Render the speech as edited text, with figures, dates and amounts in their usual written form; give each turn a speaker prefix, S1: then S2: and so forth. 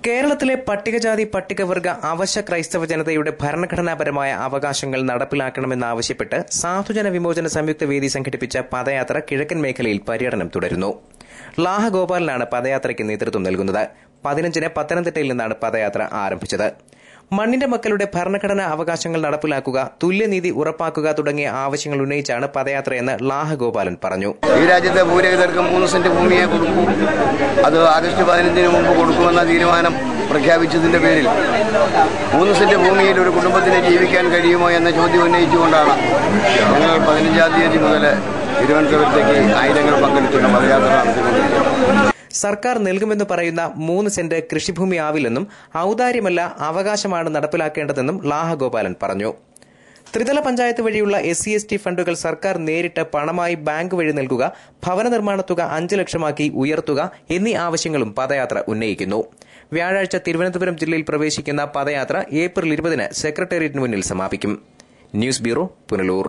S1: കേരളത്തിലെ പട്ടികജാതി പട്ടികവർഗ അവശ ക്രൈസ്തവ ജനതയുടെ ഭരണഘടനാപരമായ അവകാശങ്ങൾ നടപ്പിലാക്കണമെന്നാവശ്യപ്പെട്ട് സാധുജന വിമോചന സംയുക്ത വേദി സംഘടിപ്പിച്ച പദയാത്ര കിഴക്കൻ മേഖലയിൽ പര്യടനം തുടരുന്നു. ലാഹ ഗോപാലനാണ് പദയാത്രയ്ക്ക് നേതൃത്വം നൽകുന്നത്. 15-ന് പത്തനംതിട്ടയിൽ നിന്നാണ് പദയാത്ര ആരംഭിച്ചത്. മണ്ണിന്റെ മക്കളുടെ ഭരണഘടനാ അവകാശങ്ങൾ നടപ്പിലാക്കുക, തുല്യനീതി ഉറപ്പാക്കുക തുടങ്ങിയ ആവശ്യങ്ങൾ ഉന്നയിച്ചാണ് പദയാത്രയെന്ന് ലാഹ ഗോപാലൻ പറഞ്ഞു.
S2: ഈ രാജ്യത്തെ ഭൂരഹിതർക്ക് 3 സെന്റ് ഭൂമിയെ കൊടുക്കൂ, അത് ആഗസ്റ്റ് 15-ന് മുമ്പ് കൊടുക്കുമെന്ന തീരുമാനം പ്രഖ്യാപിച്ചതിന്റെ പേരിൽ 3 സെന്റ് ഭൂമിയിൽ ഒരു കുടുംബത്തിന് ജീവിക്കാൻ കഴിയുമോ എന്ന ചോദ്യം ഉന്നയിച്ചുകൊണ്ടാണ് ഞങ്ങൾ 15-ാം തീയതി മുതൽ തിരുവനന്തപുരത്തേക്ക് ആയിരങ്ങൾ പങ്കെടുത്തുള്ള പദയാത്ര നടത്തിക്കൊണ്ടിരിക്കുന്നത്.
S1: സർക്കാർ നൽകുമെന്ന് പറയുന്ന 3 സെന്റ് കൃഷിഭൂമിയാവില്ലെന്നും ഔദാര്യമല്ല, അവകാശമാണ് നടപ്പിലാക്കേണ്ടതെന്നും ലാഹ ഗോപാലൻ പറഞ്ഞു. ത്രിതല പഞ്ചായത്ത് വഴിയുള്ള SC/ST ഫണ്ടുകൾ സർക്കാർ നേരിട്ട് പണമായി ബാങ്ക് വഴി നൽകുക, ഭവന നിർമ്മാണ തുക 5 ലക്ഷമാക്കി ഉയർത്തുക എന്നീ ആവശ്യങ്ങളും പദയാത്ര ഉന്നയിക്കുന്നു. വ്യാഴാഴ്ച തിരുവനന്തപുരം ജില്ലയിൽ പ്രവേശിക്കുന്ന പദയാത്ര ഏപ്രിൽ 20-ന് സെക്രട്ടേറിയറ്റിന് മുന്നിൽ സമാപിക്കും. News bureau, Punalur.